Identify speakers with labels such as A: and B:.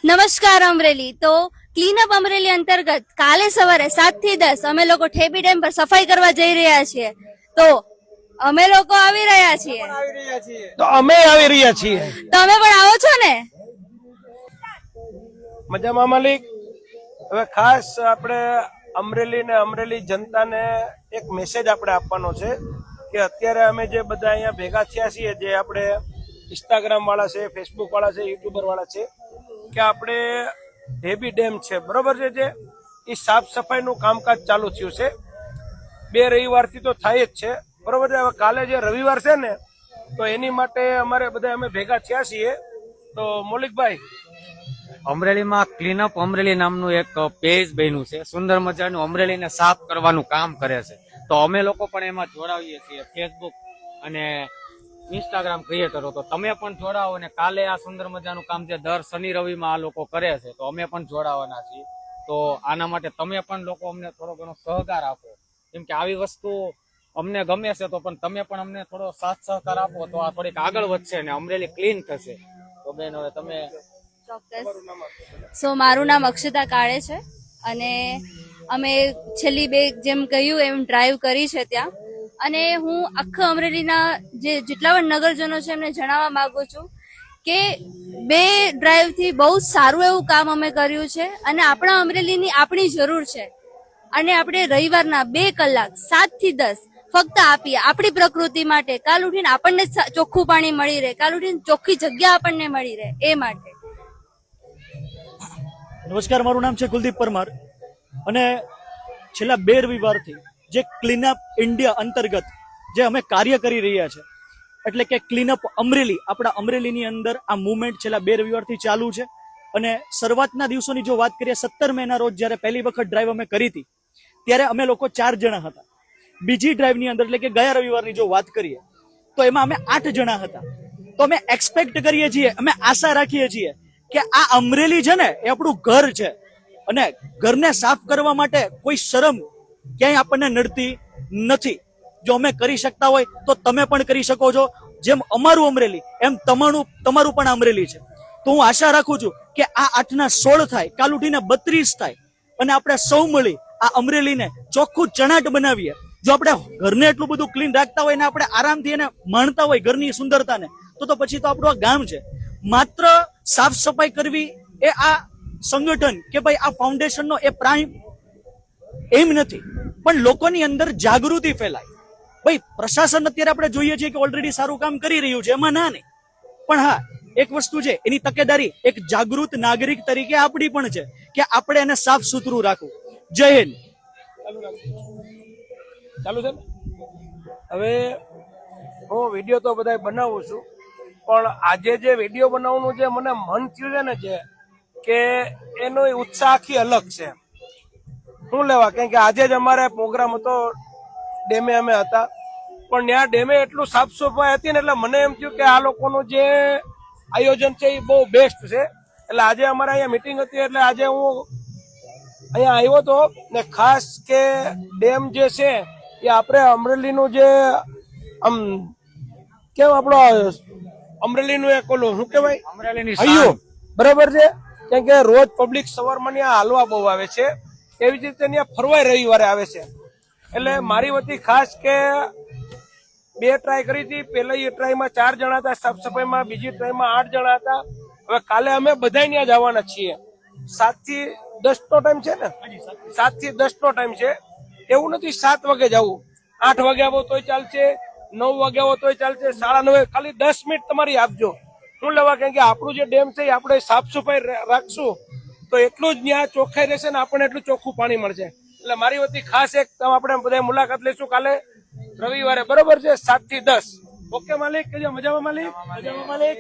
A: નમસ્કાર અમરેલી. તો ક્લીનઅપ અમરેલી અંતર્ગત કાલે સવારે 7 થી 10 અમે લોકો ઠેબી ડેમ પર સફાઈ કરવા જઈ રહ્યા છીએ. તો અમે લોકો આવી રહ્યા છીએ.
B: અમે આવી રહ્યા છીએ.
A: તમે પણ આવો છો ને?
B: મજામાં માલિક. હવે ખાસ આપણે અમરેલી ને અમરેલી જનતાને એક મેસેજ આપણે આપવાનો છે કે અત્યારે અમે જે બધા અહીંયા ભેગા થયા છીએ, જે આપણે ઇન્સ્ટાગ્રામ વાળા છે, ફેસબુક વાળા છે, યુટ્યુબર વાળા છે, કે આપણે ઢેબી ડેમ છે બરોબર છે, જે એ સાફ સફાઈનું કામકાજ ચાલુ થયું છે. 2 રવિવારથી તો થાય જ છે બરોબર છે. હવે કાલે જે રવિવાર છે ને, તો એની માટે અમારે બધા અમે ભેગા થયા છીએ. તો મૌલિકભાઈ,
C: અમરેલીમાં ક્લીનઅપ અમરેલી નામનું એક પેજ બન્યું છે. સુંદર મજાનું અમરેલીને સાફ કરવાનું કામ કરે છે. તો અમે લોકો પણ એમાં જોડાવીએ છીએ, ફેસબુક અને ઇન્સ્ટાગ્રામ ક્રિએટરો. તો તમે પણ જોડાવો અને કાલે આ સુંદર મજાનું કામ જે દર શનિ રવિમાં આ લોકો કરે છે, તો અમે પણ જોડાવાના છીએ. તો આના માટે તમે પણ લોકો અમને થોડો ઘણો સહકાર આપો, કેમ કે આવી વસ્તુ અમને ગમે છે. તો પણ તમે પણ અમને થોડો સાથ સહકાર આપો તો આ થોડીક આગળ વધશે ને અમરેલી ક્લીન થશે. તો બેન, હવે તમે.
A: ચોક્કસ. મારું નામ અક્ષતા કાળે છે અને અમે છેલ્લી 2 જેમ કહ્યું એમ ડ્રાઈવ કરી છે ત્યાં. અને હું આખા અમરેલીના જેટલા પણ નગરજનો છે એમને જણાવવા માંગુ છું કે 2 ડ્રાઈવથી બહુ સારું એવું કામ અમે કર્યું છે અને આપણા અમરેલીની આપણી જરૂર છે. અને આપણે રવિવારના 2 કલાક 7 થી 10 ફક્ત આપીએ આપણી પ્રકૃતિ માટે. કાલ ઉઠીને આપણને ચોખ્ખું પાણી મળી રહે, કાલ ઉઠીને ચોખ્ખી જગ્યા આપણને મળી રહે, એ માટે.
D: નમસ્કાર, મારું નામ છે કુલદીપ પરમાર અને છેલ્લા 2 રવિવારથી જે ક્લીનઅપ ઇન્ડિયા અંતર્ગત જે અમે કાર્ય કરી રહ્યા છે, એટલે કે ક્લીનઅપ અમરેલી, આપણા અમરેલીની અંદર આ મુવમેન્ટ છેલ્લા 2 રવિવારથી ચાલુ છે. અને શરૂઆતના દિવસોની જો વાત કરીએ, 17 મેના રોજ જ્યારે પહેલી વખત ડ્રાઈવ અમે કરી હતી, ત્યારે અમે લોકો 4 જણા હતા. બીજી ડ્રાઈવની અંદર એટલે કે ગયા રવિવારની જો વાત કરીએ તો એમાં અમે 8 જણા હતા. તો અમે એક્સપેક્ટ કરીએ છીએ, અમે આશા રાખીએ છીએ કે આ અમરેલી છે ને એ આપણું ઘર છે અને ઘરને સાફ કરવા માટે કોઈ શરમ ક્યાંય આપણને નડતી નથી. જો અમે કરી શકતા હોય તો તમે પણ કરી શકો છો. જેમ અમારું અમરેલી એમ તમારું પણ અમરેલી છે. તો હું આશા રાખું છું કે આ 8 ના 16 થાય, કાલ ઉઠીને 32 થાય અને આપણે સૌ મળી આ અમરેલીને ચોખ્ખું ચણાટ બનાવીએ. જો આપણે ઘરને એટલું બધું ક્લીન રાખતા હોય ને આપણે આરામથી એને માણતા હોય ઘરની સુંદરતાને, તો પછી તો આપણું આ ગામ છે. માત્ર સાફ સફાઈ કરવી એ આ સંગઠન કે ભાઈ આ ફાઉન્ડેશનનો એ પ્રાઇમ એમ નથી, પણ લોકોની અંદર જાગૃતિ ફેલાય. ભાઈ, પ્રશાસન અત્યારે આપણે જોઈએ છીએ કે ઓલરેડી સારું કામ કરી રહ્યું છે, એમાં ના નહીં, પણ હા, એક વસ્તુ છે, એની તકેદારી એક જાગૃત નાગરિક તરીકે આપણી પણ છે કે આપણે એને સાફ સુથરું રાખવું. જય હિન્દ.
B: ચાલુ છે ને? હવે હું વિડીયો તો બધા બનાવું છું, પણ આજે જે વિડીયો બનાવવાનું જે મને મન થયું છે ને, કે એનો ઉત્સાહ આખી અલગ છે. શું લેવા, કેમ કે આજે જ અમારે પ્રોગ્રામ હતો, ડેમે અમે હતા, પણ ત્યાં ડેમે એટલું સાફ સફાઈ હતી ને, એટલે મને એમ થયું કે આ લોકોનું જે આયોજન છે એ બહુ બેસ્ટ છે. એટલે આજે અમારે અહીંયા મિટિંગ હતી, એટલે આજે હું અહીંયા આવ્યો હતો ને. ખાસ કે ડેમ જે છે એ આપણે અમરેલીનું જે આમ કેમ આપણો અમરેલીનું એક ઓલું શું કહેવાય,
C: અમરેલીની
B: હૈયું બરાબર છે. કેમ કે રોજ પબ્લિક સવારમાં ત્યાં હાલવા બહુ આવે છે, એવી જ રીતે ત્યાં ફરવાય રવિવારે આવે છે. એટલે મારી વતી ખાસ કે 2 ટ્રાય કરી હતી. પહેલી ટ્રાયમાં 4 જણા હતા સાફ સફાઈમાં, બીજી ટ્રાયમાં 8 જણા હતા. હવે કાલે અમે બધા ત્યાં જવાના છીએ. 7 થી 10 નો ટાઈમ છે ને? 7 થી 10 નો ટાઈમ છે. એવું નથી 7 વાગે જવું, 8 વાગે આવો તોય ચાલશે, 9 વાગે આવો તોય ચાલશે, 9:30. ખાલી 10 મિનિટ તમારી આપજો. શું લેવા, કેમ કે આપણું જે ડેમ છે આપણે સાફ સફાઈ રાખશું તો એટલું જ ત્યાં ચોખ્ખાઈ રહેશે ને આપણને એટલું ચોખ્ખું પાણી મળશે. એટલે મારી વતી ખાસ એક આપણે બધા મુલાકાત લઈશું કાલે રવિવારે, બરોબર છે, 7 થી 10. ઓકે માલિક? મજામાં માલિક? મજામાં માલિક?